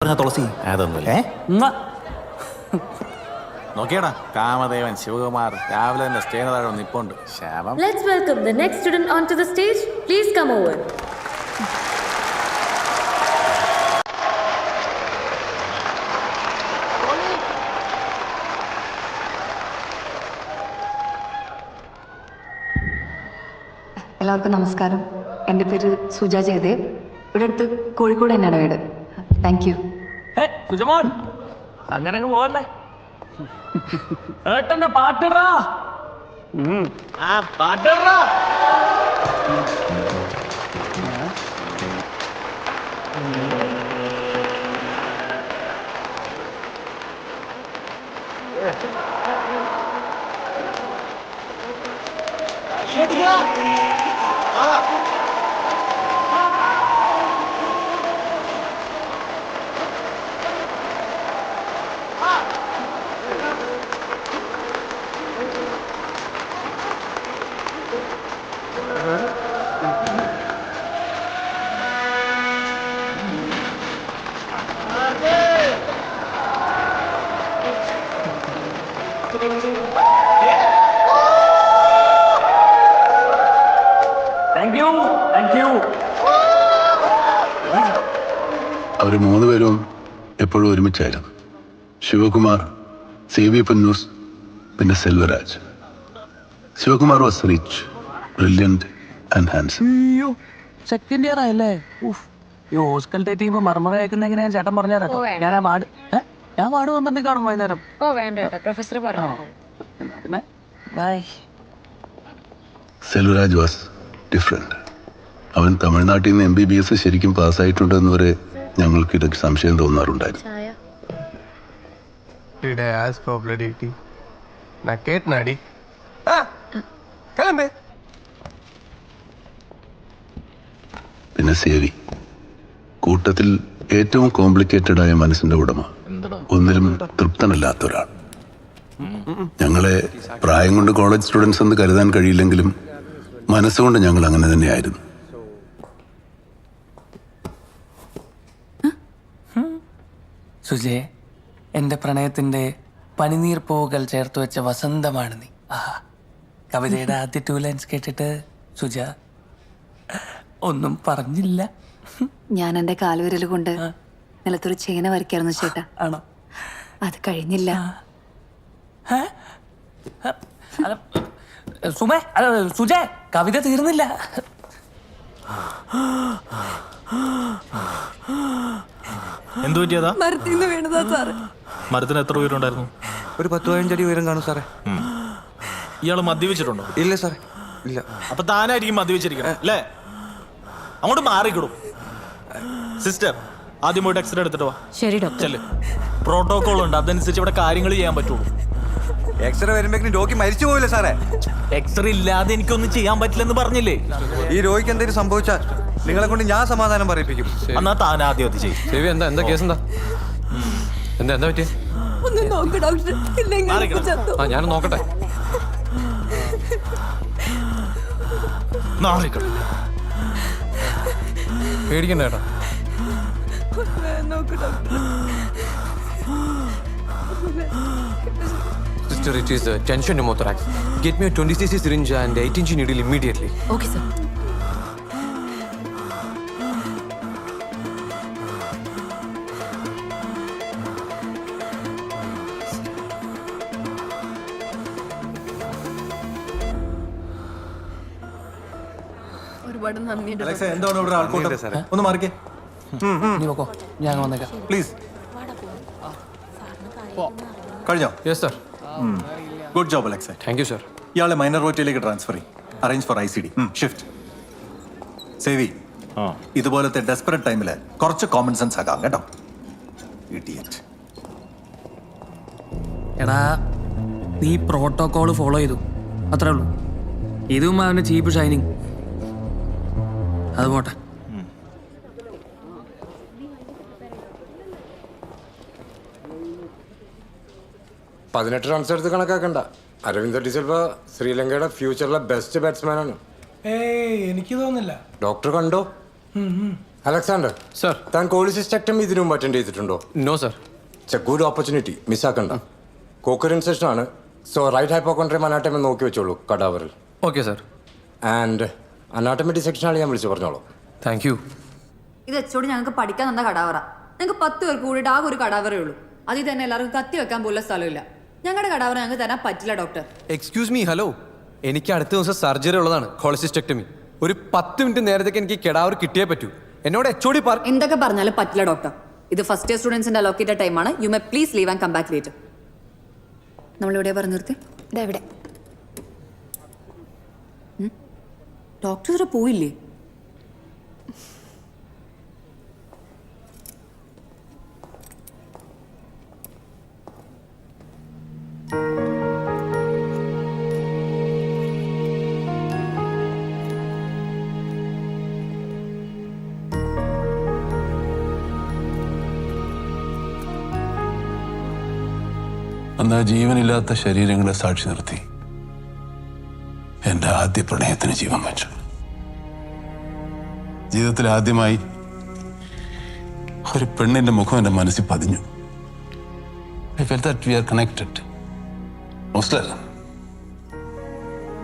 തുളസി അതൊന്നുമില്ല. നോക്കിയടാ കാമദേവൻ ശിവകുമാർ രാവിലെ തന്നെ സ്റ്റേജിന് താഴെ നിപ്പുണ്ട്. ശാപം. Let's welcome the next student onto the stage. Please come over. എല്ലാവർക്കും നമസ്കാരം. എൻ്റെ പേര് സുജ ജയദേവ്. ഇവിടെ അടുത്ത് കോഴിക്കോട് തന്നെയാണ് വീട്. Thank you. സുജമോൻ അങ്ങനെ അങ്ങ് പോകണ്ടേ? ഏട്ടന്റെ പാട്ടിടാ. പാട്ടിടാ. അവർ മൂന്നുപേരും എപ്പോഴും ഒരുമിച്ചായിരുന്നു. ശിവകുമാർ, CV പന്നൂസ്, പിന്നെ Selvaraj. Sivakumar was rich, brilliant and handsome. അയ്യോ സെക്കൻഡ് ഇയർ ആയല്ലേ? ഈ ഹോസ്പിറ്റൽ ടീം മർമറ കേൾക്കുന്ന എങ്ങനെയാ ചേട്ടൻ പറഞ്ഞുതരാം. ഞാൻ വാർഡ് വന്നിട്ട് കാണും വൈകുന്നേരം. Selvaraj was different. അവൻ തമിഴ്നാട്ടിൽ നിന്ന് MBBS ശരിക്കും പാസ്സായിട്ടുണ്ടെന്ന് വരെ ഞങ്ങൾക്ക് ഇതൊക്കെ സംശയം തോന്നാറുണ്ടായിരുന്നു. പിന്നെ സേവി, കൂട്ടത്തിൽ ഏറ്റവും കോംപ്ലിക്കേറ്റഡ് ആയ മനസ്സിന്റെ ഉടമ, ഒന്നിലും തൃപ്തനല്ലാത്ത ഒരാൾ. ഞങ്ങളെ പ്രായം കൊണ്ട് കോളേജ് സ്റ്റുഡൻസ് എന്ന് കരുതാൻ കഴിയില്ലെങ്കിലും മനസ്സുകൊണ്ട് ഞങ്ങൾ അങ്ങനെ തന്നെയായിരുന്നു. സുജേ, എൻ്റെ പ്രണയത്തിൻ്റെ പനിനീർ പൂവുകൾ ചേർത്ത് വെച്ച വസന്തമാണ് നീ. കവിതയുടെ ആദ്യ 2 ലൈൻസ് കേട്ടിട്ട് സുജ ഒന്നും പറഞ്ഞില്ല. ഞാൻ എൻ്റെ കാൽവിരൽ കൊണ്ട് നിലത്തൊരു ചേന വരയ്ക്കായിരുന്നു ചേട്ടാ. ആണോ? അത് കഴിഞ്ഞില്ല. സുജേ, കവിത തീർന്നില്ല. എന്തു പറ്റിയതാ? മരത്തിന്ന് വീണതാ സാറ്. മരത്തിന് എത്ര ഉയരമുണ്ടായിരുന്നു? ഒരു 10-15 അടി ഉയരം കാണും സാറേ. ഇയാള് മദ്യപിച്ചിട്ടുണ്ടോ? ഇല്ല സാറേ, ഇല്ല. അപ്പൊ താനായിരിക്കും മദ്യപിച്ചിരിക്കണം അല്ലേ? അങ്ങോട്ട് മാറിക്കിടും. സിസ്റ്റർ, ആദ്യം പോയിട്ട് എക്സ്റേ എടുത്തിട്ട് വാ. ശരി ഡോക്ടർ. പ്രോട്ടോകോൾ ഉണ്ട്, അതനുസരിച്ച് ഇവിടെ കാര്യങ്ങൾ ചെയ്യാൻ പറ്റുള്ളൂ. എക്സ്റേ വരുമ്പോഴേക്കും രോഗി മരിച്ചു പോയില്ല സാറേ. എക്സ്റേ ഇല്ലാതെ എനിക്കൊന്നും ചെയ്യാൻ പറ്റില്ലെന്ന് പറഞ്ഞില്ലേ? ഈ രോഗിക്ക് എന്തെങ്കിലും സംഭവിച്ചാൽ നിങ്ങളെ കൊണ്ട് ഞാൻ സമാധാനം പറയിപ്പിക്കും. എന്നാ താൻ ആദ്യം അത് ചെയ്യും. എന്താ കേസ് എന്താ പറ്റിയ? ഞാൻ നോക്കട്ടെ. പേടിക്കണ്ട ഏട്ടാ. Sister, it is tension pneumothorax. Get me a 20cc syringe and 8-inch needle immediately. Okay sir. ഒരുപാട് നന്ദി. എന്താണ് ഇവിടെ ആൾക്കൂട്ടം? ഒന്ന് മാറിക്കേ. നീ നോക്കോ, ഞാൻ വന്നേക്കാം. പ്ലീസ്. കഴിഞ്ഞോ? Yes sir. ഗുഡ് ജോബ് അലക്സേ. Thank you sir. ഇയാളെ മൈനർ റോറ്റിലേക്ക് ട്രാൻസ്ഫർ ചെയ്യും. Arrange for ICD. ഷിഫ്റ്റ്. സേവി, ഇതുപോലത്തെ ഡെസ്പറേറ്റ് ടൈമില് കുറച്ച് കോമൺ സെൻസ് ആകാം കേട്ടോ. ഇഡിയറ്റ്. എടാ, നീ പ്രോട്ടോകോൾ ഫോളോ ചെയ്തു, അത്രേ ഉള്ളൂ. ഇതും അവൻ്റെ ചീപ്പ് ഷൈനിങ്. അത് പോട്ടെ. പതിനെട്ട് റൺസ് എടുത്ത് കണക്കാക്കണ്ട. അരവിന്ദ് ഡിസിൽവ ശ്രീലങ്കയുടെ ഫ്യൂച്ചറിലെ ബെസ്റ്റ് ബാറ്റ്സ്മാനാണ്. എനിക്ക് തോന്നില്ല. ഡോക്ടർ കണ്ടോ? Alexander Sir. താൻ കോളിസിസ്റ്റക്ടമി ഇതിനു മുമ്പ് അറ്റൻഡ് ചെയ്തിട്ടുണ്ടോ? No, sir. It's a good opportunity, മിസ്സാക്കണ്ട. കോക്കറിൻ സെഷനാണ്, സോ റൈറ്റ് ഹൈപ്പോകോൺട്രിയം അനാട്ടമി നോക്കി വെച്ചോളൂ കടാവറിൽ. Okay, sir. ആൻഡ് അനാട്ടമി ഡിസെക്ഷനാണ് ഞാൻ വിളിച്ചു പറഞ്ഞോളൂ. Thank you. ഇത് എച്ചോട് ഞങ്ങൾക്ക് പഠിക്കാൻ തന്ന കടാവറ. ഞങ്ങൾക്ക് 10 പേർക്ക് കൂടിയിട്ട് ആകെ ഒരു കടാവറേ ഉള്ളൂ. അതിൽ തന്നെ എല്ലാവർക്കും കത്തി വെക്കാൻ പോലുള്ള സ്ഥലമില്ല. ഞങ്ങളുടെ കടാവറ ഞങ്ങൾക്ക് തരാൻ പറ്റില്ല ഡോക്ടർ. Excuse me, hello. എനിക്ക് അടുത്ത ദിവസം സർജറി ഉള്ളതാണ്, കോളിസിസ്റ്റക്ടമി. ഒരു 10 മിനിറ്റ് നേരത്തേക്ക് എനിക്ക് കിടാവർ കിട്ടിയേ പറ്റൂ. എന്നോട് എച്ചോടി എന്തൊക്കെ പറഞ്ഞാലും പറ്റില്ല ഡോക്ടർ. ഇത് ഫസ്റ്റ് ഇയർ സ്റ്റുഡൻസിന്റെ അലോക്കേറ്റഡ് ടൈമാണ്. You may please leave and come back later. നമ്മളിവിടെ പറഞ്ഞു നിർത്തി. ഇവിടെ ഡോക്ടർ ഇതുവരെ പോയില്ലേ? അന്ന് ആ ജീവനില്ലാത്ത ശരീരങ്ങളെ സാക്ഷി നിർത്തി എൻ്റെ ആദ്യ പ്രണയത്തിന് ജീവൻ വെച്ചു. ജീവിതത്തിൽ ആദ്യമായി ഒരു പെണ്ണിന്റെ മുഖം എൻ്റെ മനസ്സിൽ പതിഞ്ഞു. I felt that we are connected. Ozler,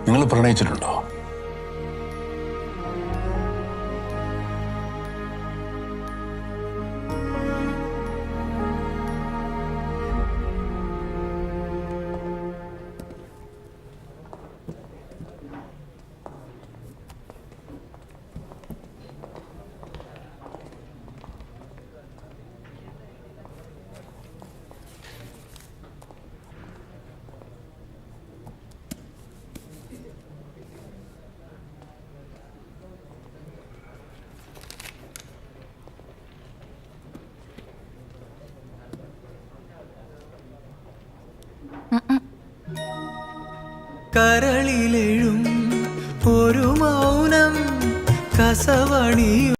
നിങ്ങൾ പ്രണയിച്ചിട്ടുണ്ടോ? കരളിലെഴും ഒരു മൗനം കസവണിയും